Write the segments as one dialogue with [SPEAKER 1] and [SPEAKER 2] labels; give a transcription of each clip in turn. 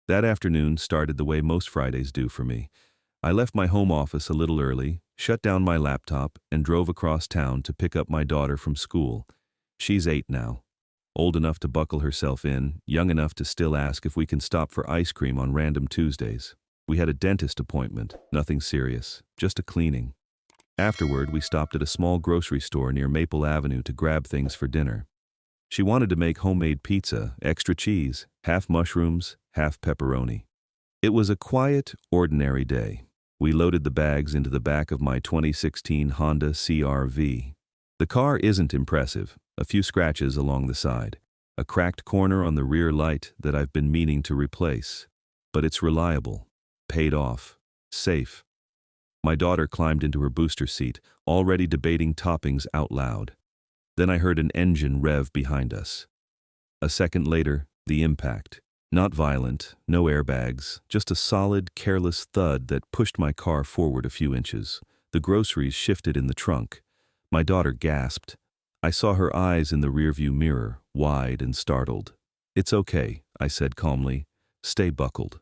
[SPEAKER 1] That afternoon started the way most Fridays do for me. I left my home office a little early, shut down my laptop, and drove across town to pick up my daughter from school. She's 8 now, old enough to buckle herself in, young enough to still ask if we can stop for ice cream on random Tuesdays. We had a dentist appointment, nothing serious, just a cleaning. Afterward, we stopped at a small grocery store near Maple Avenue to grab things for dinner. She wanted to make homemade pizza, extra cheese, half mushrooms, half pepperoni. It was a quiet, ordinary day. We loaded the bags into the back of my 2016 Honda CR-V. The car isn't impressive, a few scratches along the side, a cracked corner on the rear light that I've been meaning to replace. But it's reliable, paid off, safe. My daughter climbed into her booster seat, already debating toppings out loud. Then I heard an engine rev behind us. A second later, the impact. Not violent, no airbags, just a solid, careless thud that pushed my car forward a few inches. The groceries shifted in the trunk. My daughter gasped. I saw her eyes in the rearview mirror, wide and startled. "It's okay," I said calmly. "Stay buckled."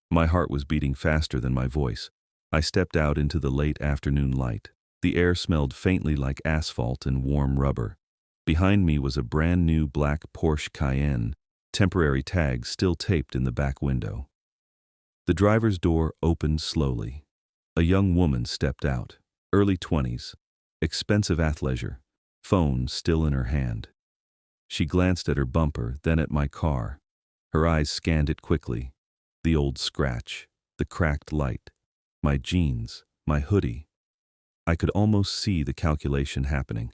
[SPEAKER 1] My heart was beating faster than my voice. I stepped out into the late afternoon light. The air smelled faintly like asphalt and warm rubber. Behind me was a brand new black Porsche Cayenne, temporary tags still taped in the back window. The driver's door opened slowly. A young woman stepped out, early 20s, expensive athleisure, phone still in her hand. She glanced at her bumper, then at my car. Her eyes scanned it quickly. The old scratch, the cracked light, my jeans, my hoodie. I could almost see the calculation happening.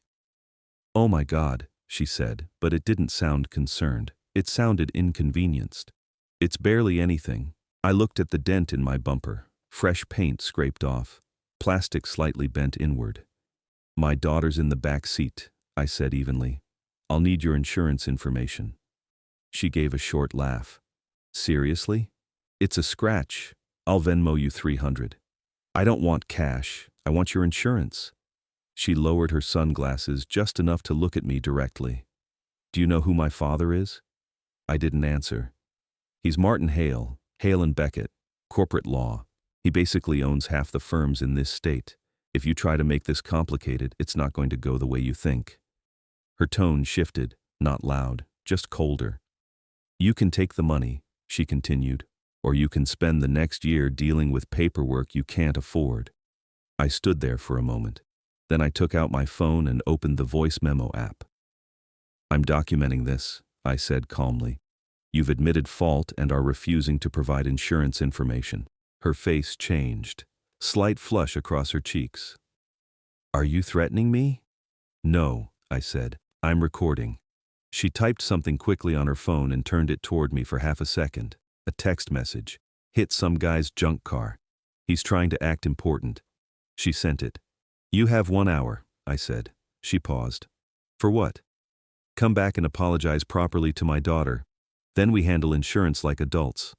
[SPEAKER 1] "Oh my God," she said, but it didn't sound concerned. It sounded inconvenienced. "It's barely anything." I looked at the dent in my bumper, fresh paint scraped off, plastic slightly bent inward. "My daughter's in the back seat," I said evenly. "I'll need your insurance information." She gave a short laugh. "Seriously? It's a scratch. I'll Venmo you $300. I don't want cash. I want your insurance." She lowered her sunglasses just enough to look at me directly. "Do you know who my father is?" I didn't answer. "He's Martin Hale, Hale and Beckett, corporate law. He basically owns half the firms in this state. If you try to make this complicated, it's not going to go the way you think." Her tone shifted, not loud, just colder. "You can take the money," she continued, "or you can spend the next year dealing with paperwork you can't afford." I stood there for a moment. Then I took out my phone and opened the voice memo app. "I'm documenting this," I said calmly. "You've admitted fault and are refusing to provide insurance information." Her face changed, slight flush across her cheeks. "Are you threatening me?" "No," I said. "I'm recording." She typed something quickly on her phone and turned it toward me for half a second. A text message. "Hit some guy's junk car. He's trying to act important." She sent it. "You have 1 hour," I said. She paused. "For what?" "Come back and apologize properly to my daughter. Then we handle insurance like adults."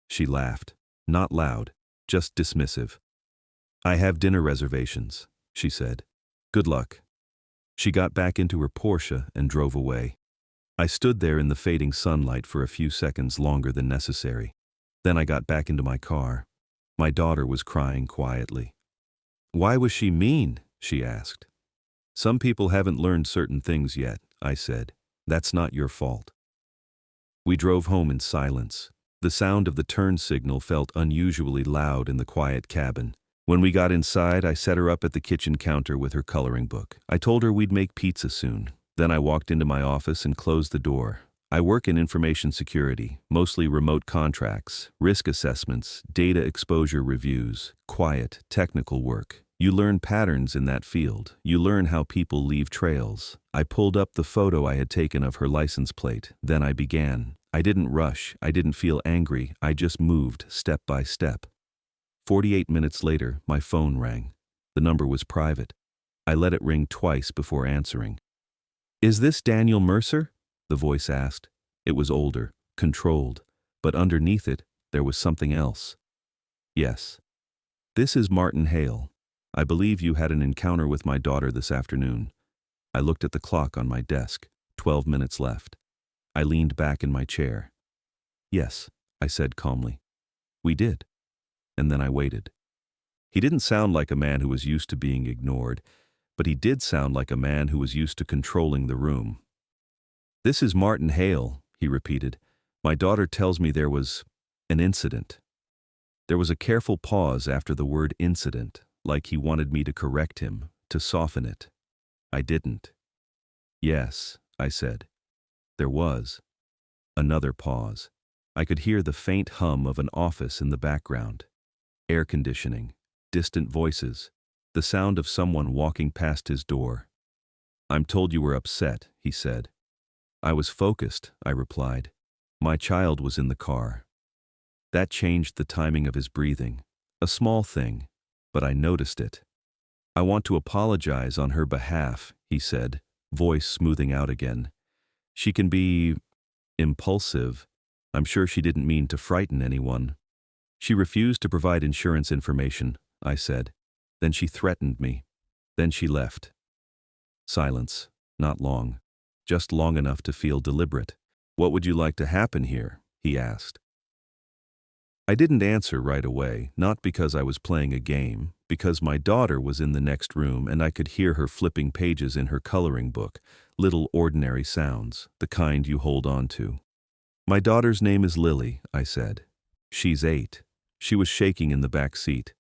[SPEAKER 1] She laughed. Not loud, just dismissive. "I have dinner reservations," she said. "Good luck." She got back into her Porsche and drove away. I stood there in the fading sunlight for a few seconds longer than necessary. Then I got back into my car. My daughter was crying quietly. "Why was she mean?" she asked. "Some people haven't learned certain things yet," I said. "That's not your fault." We drove home in silence. The sound of the turn signal felt unusually loud in the quiet cabin. When we got inside, I set her up at the kitchen counter with her coloring book. I told her we'd make pizza soon. Then I walked into my office and closed the door. I work in information security, mostly remote contracts, risk assessments, data exposure reviews, quiet, technical work. You learn patterns in that field. You learn how people leave trails. I pulled up the photo I had taken of her license plate. Then I began. I didn't rush. I didn't feel angry. I just moved step by step. 48 minutes later, my phone rang. The number was private. I let it ring twice before answering. "Is this Daniel Mercer?" the voice asked. It was older, controlled, but underneath it, there was something else. "Yes. This is Martin Hale. I believe you had an encounter with my daughter this afternoon." I looked at the clock on my desk. 12 minutes left. I leaned back in my chair. "Yes," I said calmly. We did. And then I waited. He didn't sound like a man who was used to being ignored, but he did sound like a man who was used to controlling the room. "This is Martin Hale," he repeated. "My daughter tells me there was an incident." There was a careful pause after the word incident, like he wanted me to correct him, to soften it. I didn't. "Yes," I said. "There was." Another pause. I could hear the faint hum of an office in the background. Air conditioning, distant voices, the sound of someone walking past his door. "I'm told you were upset," he said. "I was focused," I replied. "My child was in the car." That changed the timing of his breathing. A small thing, but I noticed it. "I want to apologize on her behalf," he said, voice smoothing out again. "She can be impulsive. I'm sure she didn't mean to frighten anyone." "She refused to provide insurance information," I said. "Then she threatened me. Then she left." Silence. Not long. Just long enough to feel deliberate. "What would you like to happen here?" he asked. I didn't answer right away, not because I was playing a game, because my daughter was in the next room and I could hear her flipping pages in her coloring book, little ordinary sounds, the kind you hold on to. "My daughter's name is Lily," I said. "She's 8. She was shaking in the back seat.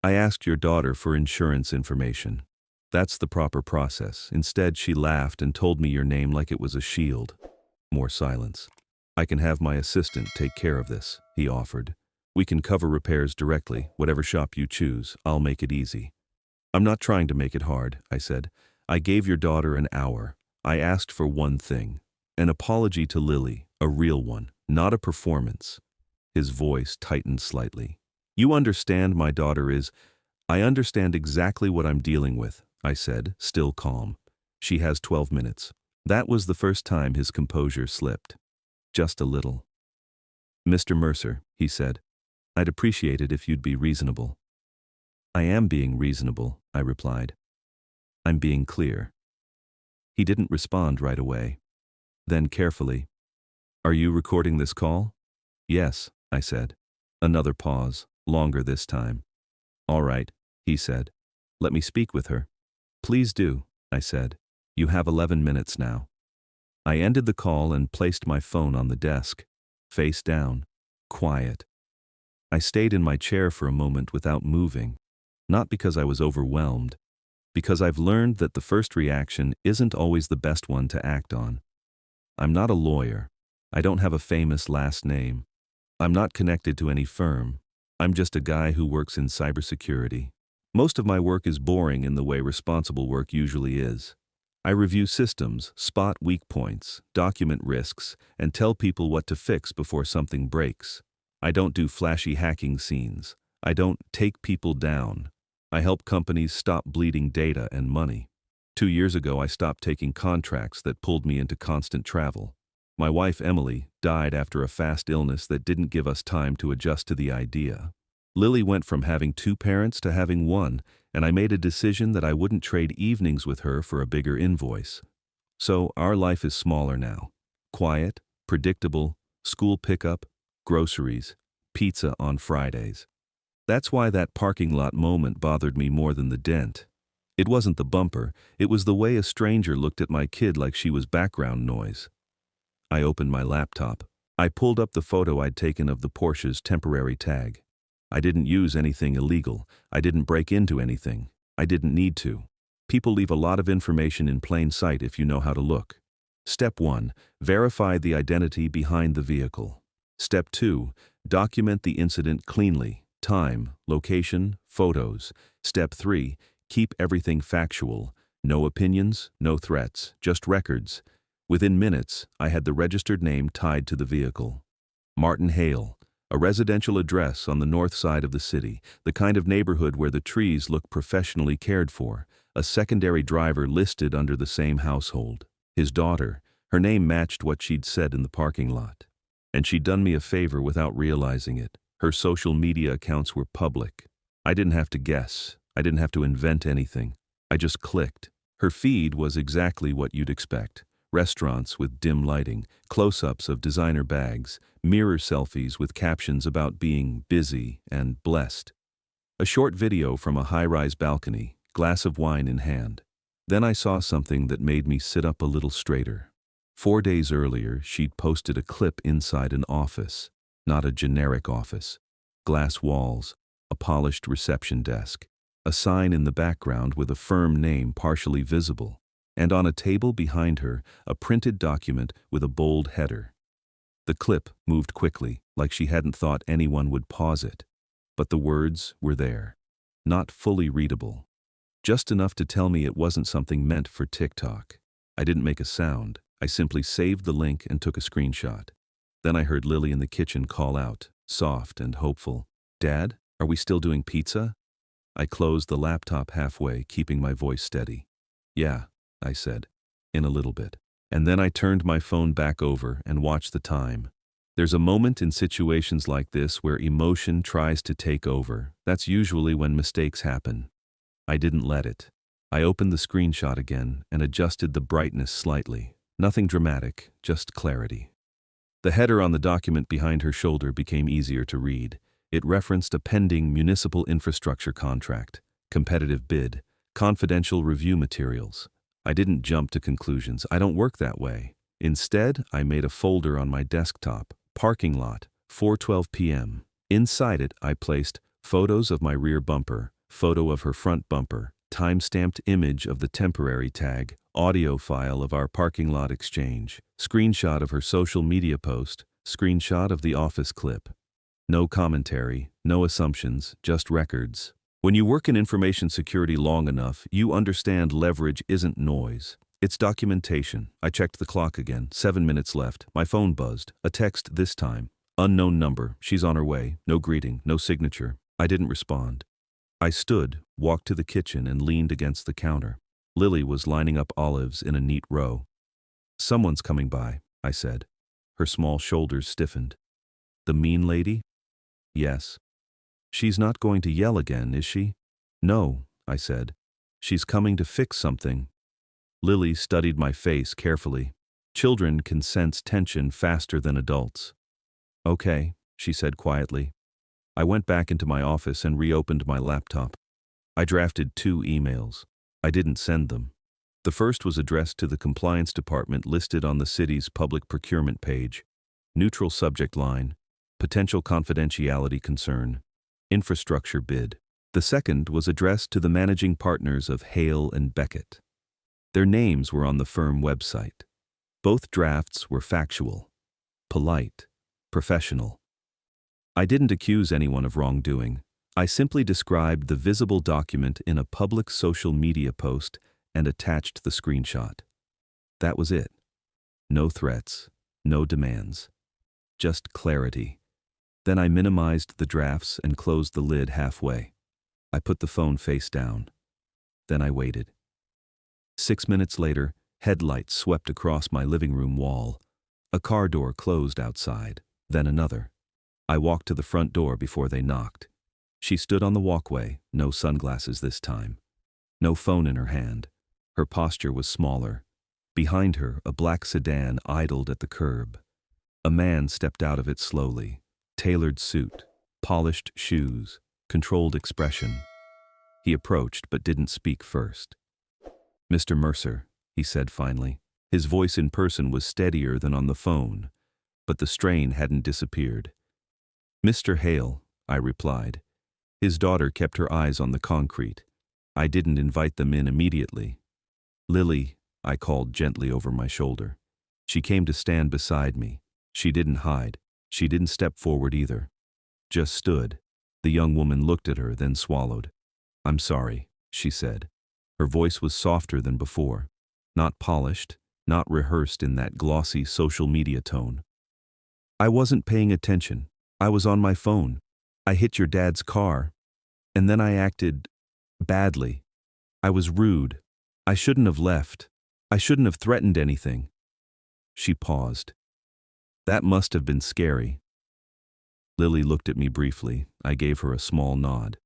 [SPEAKER 1] I asked your daughter for insurance information. That's the proper process. Instead, she laughed and told me your name like it was a shield." More silence. "I can have my assistant take care of this," he offered. "We can cover repairs directly, whatever shop you choose. I'll make it easy." "I'm not trying to make it hard," I said. "I gave your daughter an hour. I asked for one thing. An apology to Lily, a real one, not a performance." His voice tightened slightly. "You understand my daughter is—" "I understand exactly what I'm dealing with," I said, still calm. "She has 12 minutes. That was the first time his composure slipped. Just a little. "Mr. Mercer," he said, "I'd appreciate it if you'd be reasonable." "I am being reasonable," I replied. "I'm being clear." He didn't respond right away. Then carefully, "Are you recording this call?" "Yes," I said. Another pause, longer this time. "All right," he said. "Let me speak with her." "Please do," I said. "You have 11 minutes now." I ended the call and placed my phone on the desk, face down, quiet. I stayed in my chair for a moment without moving, not because I was overwhelmed, because I've learned that the first reaction isn't always the best one to act on. I'm not a lawyer. I don't have a famous last name. I'm not connected to any firm. I'm just a guy who works in cybersecurity. Most of my work is boring in the way responsible work usually is. I review systems, spot weak points, document risks, and tell people what to fix before something breaks. I don't do flashy hacking scenes. I don't take people down. I help companies stop bleeding data and money. 2 years ago, I stopped taking contracts that pulled me into constant travel. My wife, Emily, died after a fast illness that didn't give us time to adjust to the idea. Lily went from having 2 parents to having 1, and I made a decision that I wouldn't trade evenings with her for a bigger invoice. So our life is smaller now. Quiet, predictable, school pickup, groceries, pizza on Fridays. That's why that parking lot moment bothered me more than the dent. It wasn't the bumper, it was the way a stranger looked at my kid like she was background noise. I opened my laptop. I pulled up the photo I'd taken of the Porsche's temporary tag. I didn't use anything illegal. I didn't break into anything. I didn't need to. People leave a lot of information in plain sight if you know how to look. Step 1, verify the identity behind the vehicle. Step 2, document the incident cleanly, time, location, photos. Step 3, keep everything factual. No opinions, no threats, just records. Within minutes, I had the registered name tied to the vehicle. Martin Hale, a residential address on the north side of the city, the kind of neighborhood where the trees look professionally cared for, a secondary driver listed under the same household. His daughter, her name matched what she'd said in the parking lot. And she'd done me a favor without realizing it. Her social media accounts were public. I didn't have to guess. I didn't have to invent anything. I just clicked. Her feed was exactly what you'd expect. restaurants with dim lighting, close-ups of designer bags, mirror selfies with captions about being busy and blessed. A short video from a high-rise balcony, glass of wine in hand. Then I saw something that made me sit up a little straighter. 4 days earlier, she'd posted a clip inside an office, not a generic office. Glass walls, a polished reception desk, a sign in the background with a firm name partially visible, and on a table behind her, a printed document with a bold header. The clip moved quickly, like she hadn't thought anyone would pause it. But the words were there, not fully readable. Just enough to tell me it wasn't something meant for TikTok. I didn't make a sound. I simply saved the link and took a screenshot. Then I heard Lily in the kitchen call out, soft and hopeful, "Dad, are we still doing pizza?" I closed the laptop halfway, keeping my voice steady. "Yeah," I said, "in a little bit." And then I turned my phone back over and watched the time. There's a moment in situations like this where emotion tries to take over. That's usually when mistakes happen. I didn't let it. I opened the screenshot again and adjusted the brightness slightly. Nothing dramatic, just clarity. The header on the document behind her shoulder became easier to read. It referenced a pending municipal infrastructure contract, competitive bid, confidential review materials. I didn't jump to conclusions. I don't work that way. Instead, I made a folder on my desktop, parking lot, 4:12 p.m. Inside it, I placed photos of my rear bumper, photo of her front bumper, time-stamped image of the temporary tag, audio file of our parking lot exchange, screenshot of her social media post, screenshot of the office clip. No commentary, no assumptions, just records. When you work in information security long enough, you understand leverage isn't noise. It's documentation. I checked the clock again. 7 minutes left. My phone buzzed. A text this time. Unknown number. She's on her way. No greeting. No signature. I didn't respond. I stood, walked to the kitchen, and leaned against the counter. Lily was lining up olives in a neat row. "Someone's coming by," I said. Her small shoulders stiffened. "The mean lady?" "Yes." "She's not going to yell again, is she?" "No," I said. "She's coming to fix something." Lily studied my face carefully. Children can sense tension faster than adults. "Okay," she said quietly. I went back into my office and reopened my laptop. I drafted 2 emails. I didn't send them. The first was addressed to the compliance department listed on the city's public procurement page. Neutral subject line, potential confidentiality concern, infrastructure bid. The second was addressed to the managing partners of Hale and Beckett. Their names were on the firm website. Both drafts were factual, polite, professional. I didn't accuse anyone of wrongdoing. I simply described the visible document in a public social media post and attached the screenshot. That was it. No threats, no demands. Just clarity. Then I minimized the drafts and closed the lid halfway. I put the phone face down. Then I waited. 6 minutes later, headlights swept across my living room wall. A car door closed outside, then another. I walked to the front door before they knocked. She stood on the walkway, no sunglasses this time. No phone in her hand. Her posture was smaller. Behind her, a black sedan idled at the curb. A man stepped out of it slowly. Tailored suit, polished shoes, controlled expression. He approached but didn't speak first. "Mr. Mercer," he said finally. His voice in person was steadier than on the phone, but the strain hadn't disappeared. "Mr. Hale," I replied. His daughter kept her eyes on the concrete. I didn't invite them in immediately. "Lily," I called gently over my shoulder. She came to stand beside me. She didn't hide. She didn't step forward either. Just stood. The young woman looked at her, then swallowed. "I'm sorry," she said. Her voice was softer than before. Not polished, not rehearsed in that glossy social media tone. "I wasn't paying attention. I was on my phone. I hit your dad's car. And then I acted badly. I was rude. I shouldn't have left. I shouldn't have threatened anything." She paused. "That must have been scary." Lily looked at me briefly. I gave her a small nod.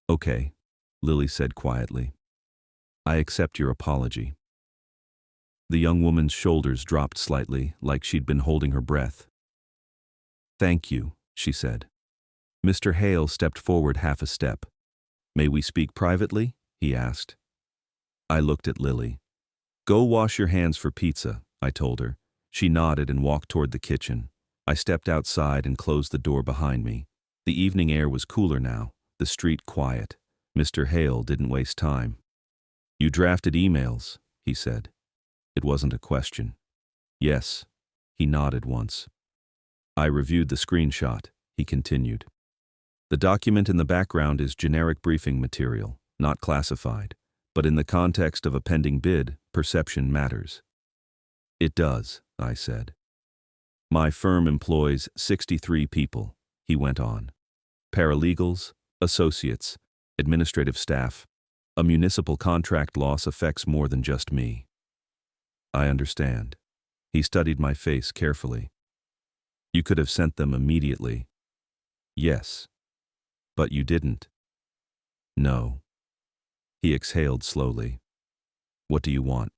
[SPEAKER 1] "Okay," Lily said quietly. "I accept your apology." The young woman's shoulders dropped slightly, like she'd been holding her breath. "Thank you," she said. Mr. Hale stepped forward half a step. "May we speak privately?" he asked. I looked at Lily. "Go wash your hands for pizza," I told her. She nodded and walked toward the kitchen. I stepped outside and closed the door behind me. The evening air was cooler now, the street quiet. Mr. Hale didn't waste time. "You drafted emails," he said. It wasn't a question. "Yes." He nodded once. "I reviewed the screenshot," he continued. "The document in the background is generic briefing material, not classified. But in the context of a pending bid, perception matters." "It does," I said. "My firm employs 63 people," he went on. "Paralegals, associates, administrative staff. A municipal contract loss affects more than just me." "I understand." He studied my face carefully. "You could have sent them immediately." "Yes." "But you didn't." "No." He exhaled slowly. "What do you want?"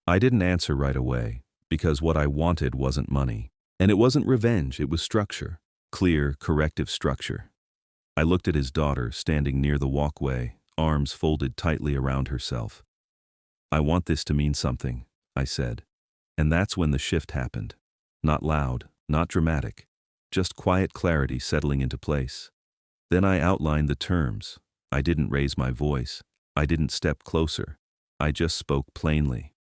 [SPEAKER 1] I didn't answer right away, because what I wanted wasn't money. And it wasn't revenge, it was structure. Clear, corrective structure. I looked at his daughter, standing near the walkway, arms folded tightly around herself. "I want this to mean something," I said. And that's when the shift happened. Not loud, not dramatic, just quiet clarity settling into place. Then I outlined the terms. I didn't raise my voice. I didn't step closer. I just spoke plainly.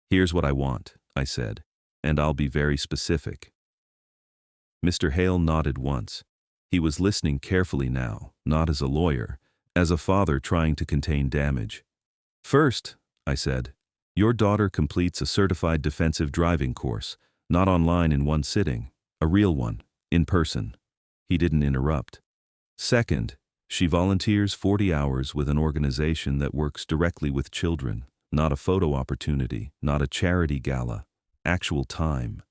[SPEAKER 1] "Here's what I want," I said, "and I'll be very specific." Mr. Hale nodded once. He was listening carefully now, not as a lawyer, as a father trying to contain damage. "First," I said, "your daughter completes a certified defensive driving course, not online in one sitting, a real one, in person." He didn't interrupt. "Second, she volunteers 40 hours with an organization that works directly with children, not a photo opportunity, not a charity gala, actual time."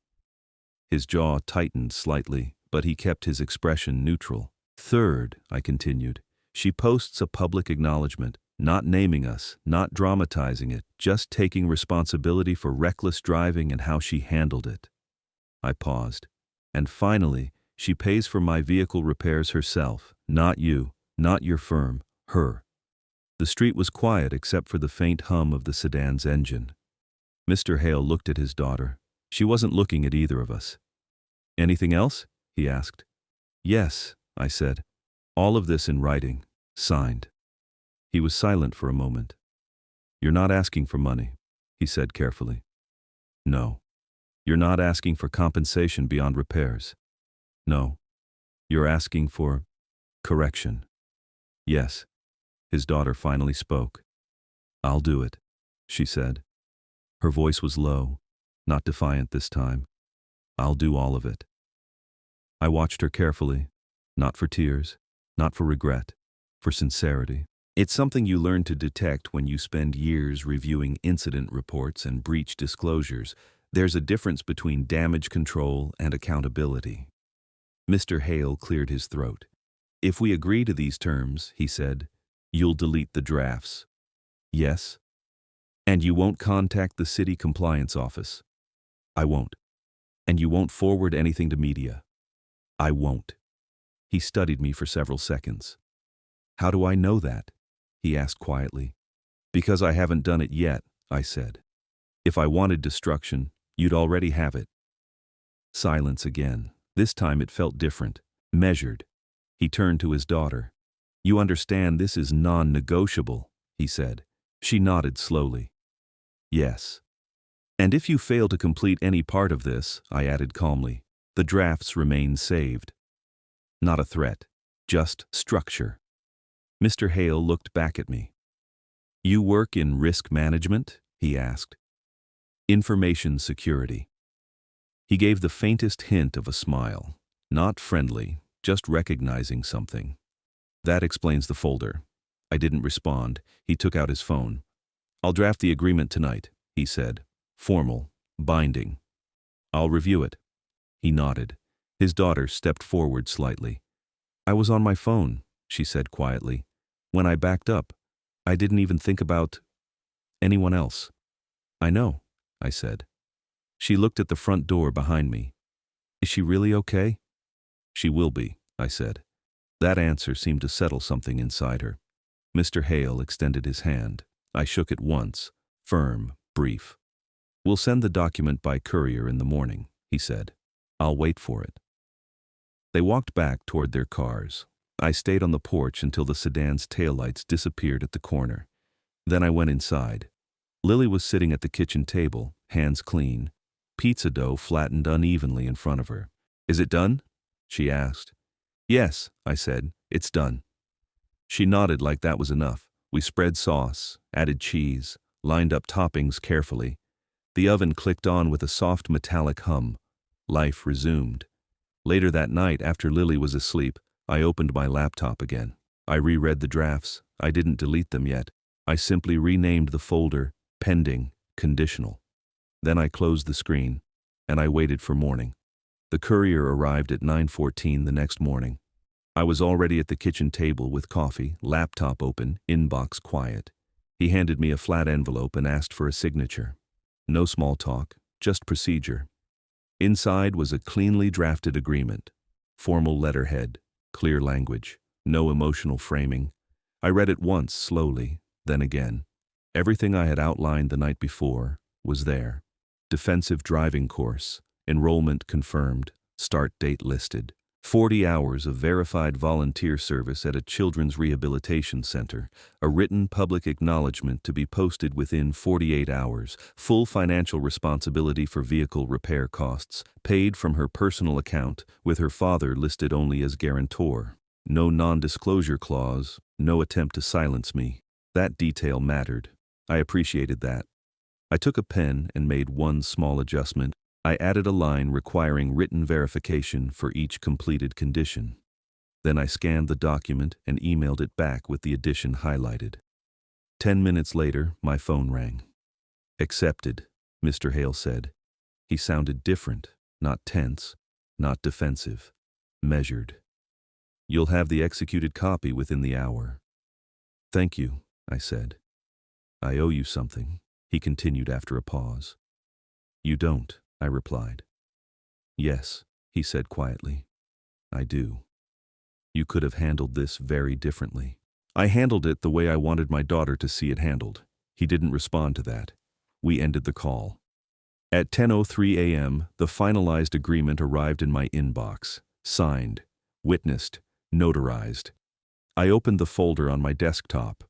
[SPEAKER 1] His jaw tightened slightly, but he kept his expression neutral. "Third," I continued, "she posts a public acknowledgement, not naming us, not dramatizing it, just taking responsibility for reckless driving and how she handled it." I paused. "And finally, she pays for my vehicle repairs herself, not you, not your firm, her." The street was quiet except for the faint hum of the sedan's engine. Mr. Hale looked at his daughter. She wasn't looking at either of us. "Anything else?" he asked. "Yes," I said. "All of this in writing, signed." He was silent for a moment. "You're not asking for money," he said carefully. "No." "You're not asking for compensation beyond repairs." "No." "You're asking for correction." "Yes." His daughter finally spoke. "I'll do it," she said. Her voice was low, not defiant this time. "I'll do all of it." I watched her carefully, not for tears, not for regret, for sincerity. It's something you learn to detect when you spend years reviewing incident reports and breach disclosures. There's a difference between damage control and accountability. Mr. Hale cleared his throat. "If we agree to these terms," he said, "you'll delete the drafts." "Yes." "And you won't contact the city compliance office." "I won't." "And you won't forward anything to media." "I won't." He studied me for several seconds. "How do I know that?" he asked quietly. "Because I haven't done it yet," I said. "If I wanted destruction, you'd already have it." Silence again. This time it felt different, measured. He turned to his daughter. "You understand this is non-negotiable," he said. She nodded slowly. "Yes." "And if you fail to complete any part of this," I added calmly, "the drafts remain saved." Not a threat, just structure. Mr. Hale looked back at me. "You work in risk management?" he asked. "Information security." He gave the faintest hint of a smile. Not friendly, just recognizing something. "That explains the folder." I didn't respond. He took out his phone. "I'll draft the agreement tonight," he said. "Formal, binding. I'll review it." He nodded. His daughter stepped forward slightly. "I was on my phone," she said quietly. "When I backed up, I didn't even think about anyone else." I know, I said. She looked at the front door behind me. Is she really okay? She will be, I said. That answer seemed to settle something inside her. Mr. Hale extended his hand. I shook it once, firm, brief. We'll send the document by courier in the morning, he said. I'll wait for it. They walked back toward their cars. I stayed on the porch until the sedan's taillights disappeared at the corner. Then I went inside. Lily was sitting at the kitchen table, hands clean. Pizza dough flattened unevenly in front of her. Is it done? She asked. Yes, I said. It's done. She nodded like that was enough. We spread sauce, added cheese, lined up toppings carefully. The oven clicked on with a soft metallic hum. Life resumed. Later that night, after Lily was asleep, I opened my laptop again. I reread the drafts. I didn't delete them yet. I simply renamed the folder Pending, Conditional. Then I closed the screen, and I waited for morning. The courier arrived at 9:14 the next morning. I was already at the kitchen table with coffee, laptop open, inbox quiet. He handed me a flat envelope and asked for a signature. No small talk, just procedure. Inside was a cleanly drafted agreement. Formal letterhead, clear language, no emotional framing. I read it once, slowly, then again. Everything I had outlined the night before was there. Defensive driving course, enrollment confirmed, start date listed. 40 hours of verified volunteer service at a children's rehabilitation center, a written public acknowledgement to be posted within 48 hours, full financial responsibility for vehicle repair costs, paid from her personal account, with her father listed only as guarantor. No non-disclosure clause, no attempt to silence me. That detail mattered. I appreciated that. I took a pen and made one small adjustment. I added a line requiring written verification for each completed condition. Then I scanned the document and emailed it back with the addition highlighted. 10 minutes later, my phone rang. Accepted, Mr. Hale said. He sounded different, not tense, not defensive, measured. You'll have the executed copy within the hour. Thank you, I said. I owe you something, he continued after a pause. You don't, I replied. Yes, he said quietly. I do. You could have handled this very differently. I handled it the way I wanted my daughter to see it handled. He didn't respond to that. We ended the call. At 10:03 a.m., the finalized agreement arrived in my inbox, signed, witnessed, notarized. I opened the folder on my desktop.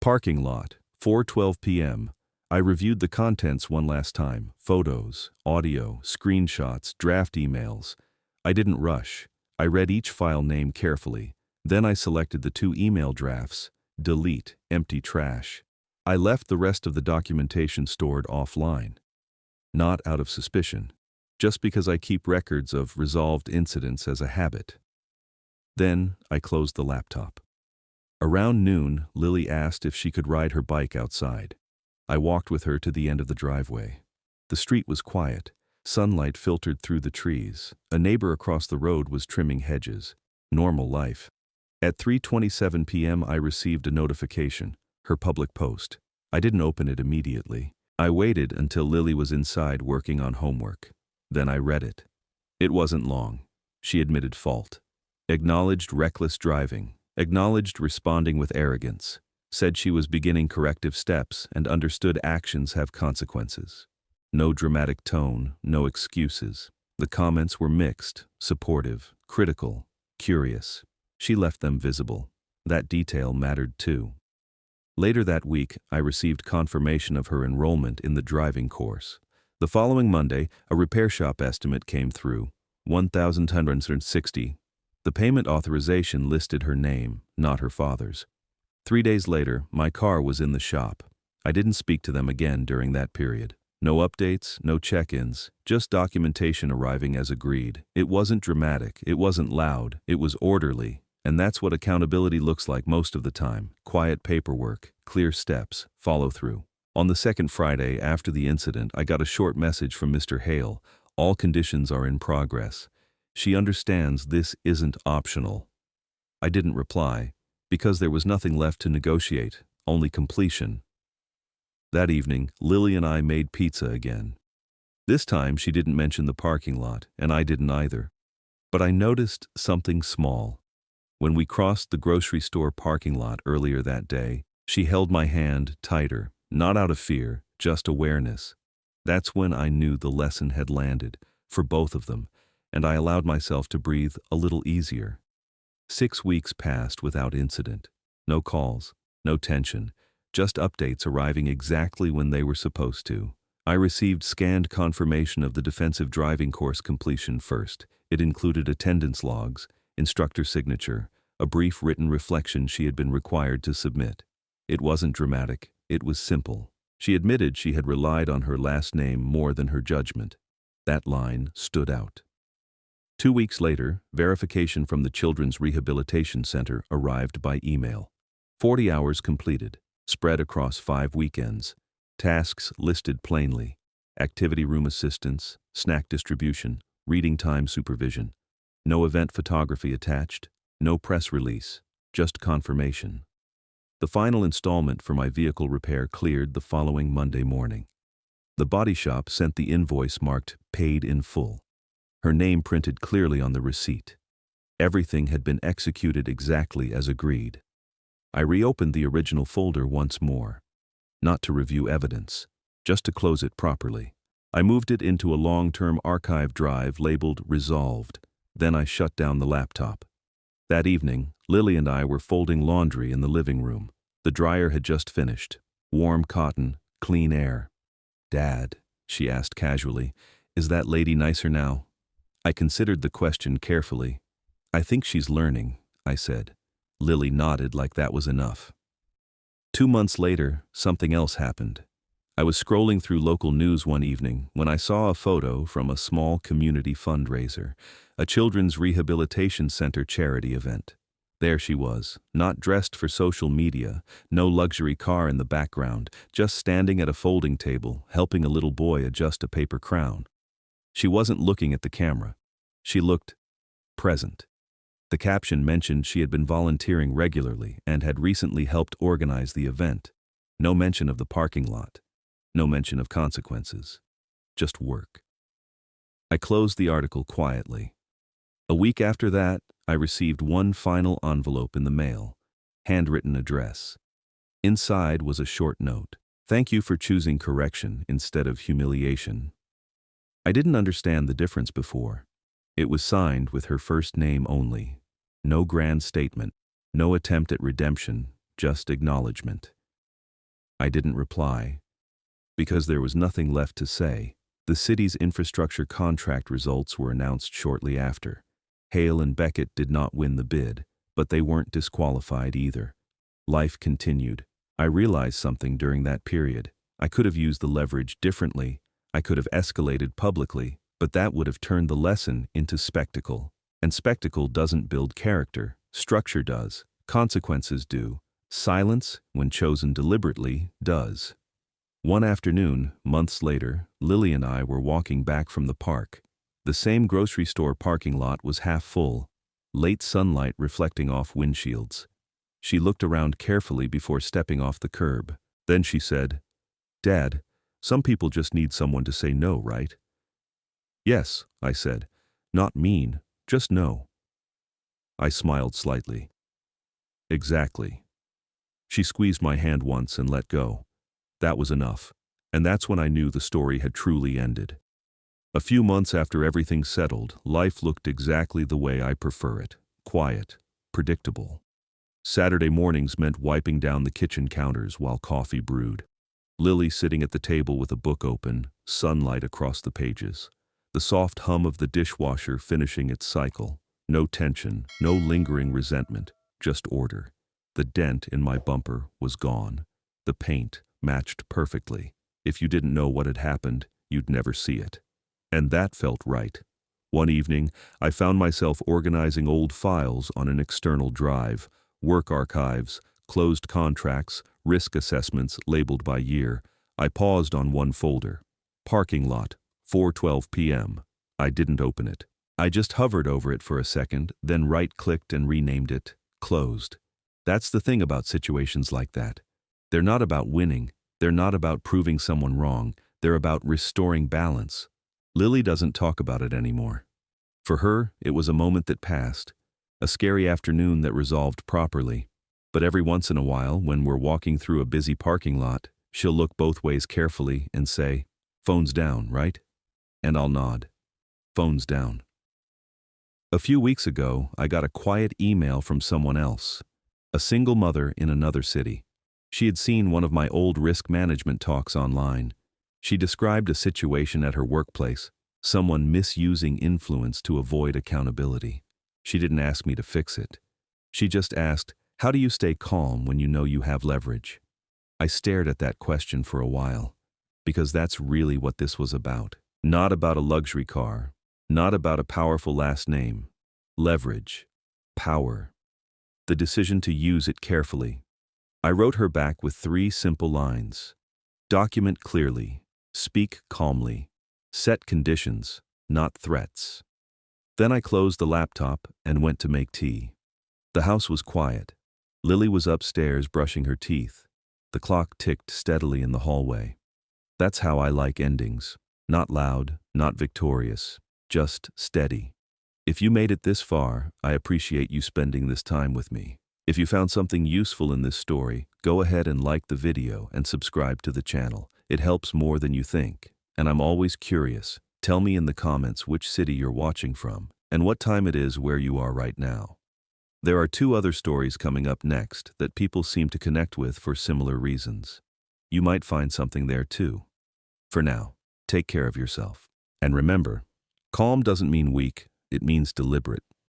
[SPEAKER 1] Parking lot, 4:12 p.m. I reviewed the contents one last time, photos, audio, screenshots, draft emails. I didn't rush. I read each file name carefully. Then I selected the 2 email drafts, delete, empty trash. I left the rest of the documentation stored offline. Not out of suspicion, just because I keep records of resolved incidents as a habit. Then I closed the laptop. Around noon, Lily asked if she could ride her bike outside. I walked with her to the end of the driveway. The street was quiet. Sunlight filtered through the trees. A neighbor across the road was trimming hedges. Normal life. At 3:27 p.m. I received a notification, her public post. I didn't open it immediately. I waited until Lily was inside working on homework. Then I read it. It wasn't long. She admitted fault. Acknowledged reckless driving. Acknowledged responding with arrogance. Said she was beginning corrective steps and understood actions have consequences. No dramatic tone, no excuses. The comments were mixed, supportive, critical, curious. She left them visible. That detail mattered too. Later that week, I received confirmation of her enrollment in the driving course. The following Monday, a repair shop estimate came through, $1,160. The payment authorization listed her name, not her father's. 3 days later, my car was in the shop. I didn't speak to them again during that period. No updates, no check-ins, just documentation arriving as agreed. It wasn't dramatic, it wasn't loud, it was orderly. And that's what accountability looks like most of the time. Quiet paperwork, clear steps, follow-through. On the second Friday after the incident, I got a short message from Mr. Hale. All conditions are in progress. She understands this isn't optional. I didn't reply, because there was nothing left to negotiate, only completion. That evening, Lily and I made pizza again. This time she didn't mention the parking lot, and I didn't either. But I noticed something small. When we crossed the grocery store parking lot earlier that day, she held my hand tighter, not out of fear, just awareness. That's when I knew the lesson had landed, for both of them, and I allowed myself to breathe a little easier. 6 weeks passed without incident. No calls, no tension, just updates arriving exactly when they were supposed to. I received scanned confirmation of the defensive driving course completion first. It included attendance logs, instructor signature, a brief written reflection she had been required to submit. It wasn't dramatic, it was simple. She admitted she had relied on her last name more than her judgment. That line stood out. 2 weeks later, verification from the Children's Rehabilitation Center arrived by email. 40 hours completed, spread across 5 weekends. Tasks listed plainly: activity room assistance, snack distribution, reading time supervision. No event photography attached, no press release, just confirmation. The final installment for my vehicle repair cleared the following Monday morning. The body shop sent the invoice marked "paid in full." Her name printed clearly on the receipt. Everything had been executed exactly as agreed. I reopened the original folder once more. Not to review evidence, just to close it properly. I moved it into a long-term archive drive labeled "Resolved." Then I shut down the laptop. That evening, Lily and I were folding laundry in the living room. The dryer had just finished. Warm cotton, clean air. "Dad," she asked casually, "is that lady nicer now?" I considered the question carefully. "I think she's learning," I said. Lily nodded like that was enough. 2 months later, something else happened. I was scrolling through local news one evening when I saw a photo from a small community fundraiser, a children's rehabilitation center charity event. There she was, not dressed for social media, no luxury car in the background, just standing at a folding table, helping a little boy adjust a paper crown. She wasn't looking at the camera. She looked present. The caption mentioned she had been volunteering regularly and had recently helped organize the event. No mention of the parking lot. No mention of consequences. Just work. I closed the article quietly. A week after that, I received one final envelope in the mail, handwritten address. Inside was a short note. "Thank you for choosing correction instead of humiliation." I didn't understand the difference before. It was signed with her first name only. No grand statement, no attempt at redemption, just acknowledgement. I didn't reply, because there was nothing left to say. The city's infrastructure contract results were announced shortly after. Hale and Beckett did not win the bid, but they weren't disqualified either. Life continued. I realized something during that period. I could have used the leverage differently. I could have escalated publicly, but that would have turned the lesson into spectacle. And spectacle doesn't build character. Structure does. Consequences do. Silence, when chosen deliberately, does. One afternoon, months later, Lily and I were walking back from the park. The same grocery store parking lot was half full, late sunlight reflecting off windshields. She looked around carefully before stepping off the curb. Then she said, "Dad, some people just need someone to say no, right?" "Yes," I said. "Not mean, just no." I smiled slightly. "Exactly." She squeezed my hand once and let go. That was enough. And that's when I knew the story had truly ended. A few months after everything settled, life looked exactly the way I prefer it. Quiet, predictable. Saturday mornings meant wiping down the kitchen counters while coffee brewed. Lily sitting at the table with a book open, sunlight across the pages. The soft hum of the dishwasher finishing its cycle. No tension, no lingering resentment, just order. The dent in my bumper was gone. The paint matched perfectly. If you didn't know what had happened, you'd never see it. And that felt right. One evening, I found myself organizing old files on an external drive, work archives, closed contracts, risk assessments labeled by year. I paused on one folder. Parking lot, 4:12 p.m. I didn't open it. I just hovered over it for a second, then right-clicked and renamed it, closed. That's the thing about situations like that. They're not about winning, They're not about proving someone wrong, they're about restoring balance. Lily doesn't talk about it anymore. For her, it was a moment that passed, a scary afternoon that resolved properly. But every once in a while, when we're walking through a busy parking lot, she'll look both ways carefully and say, "Phone's down, right?" And I'll nod. Phone's down. A few weeks ago, I got a quiet email from someone else, a single mother in another city. She had seen one of my old risk management talks online. She described a situation at her workplace, someone misusing influence to avoid accountability. She didn't ask me to fix it. She just asked, "How do you stay calm when you know you have leverage?" I stared at that question for a while, because that's really what this was about. Not about a luxury car, not about a powerful last name. Leverage. Power. The decision to use it carefully. I wrote her back with 3 simple lines. Document clearly. Speak calmly. Set conditions, not threats. Then I closed the laptop and went to make tea. The house was quiet. Lily was upstairs brushing her teeth. The clock ticked steadily in the hallway. That's how I like endings. Not loud, not victorious, just steady. If you made it this far, I appreciate you spending this time with me. If you found something useful in this story, go ahead and like the video and subscribe to the channel. It helps more than you think. And I'm always curious. Tell me in the comments which city you're watching from and what time it is where you are right now. There are 2 other stories coming up next that people seem to connect with for similar reasons. You might find something there too. For now, take care of yourself. And remember, calm doesn't mean weak, it means deliberate.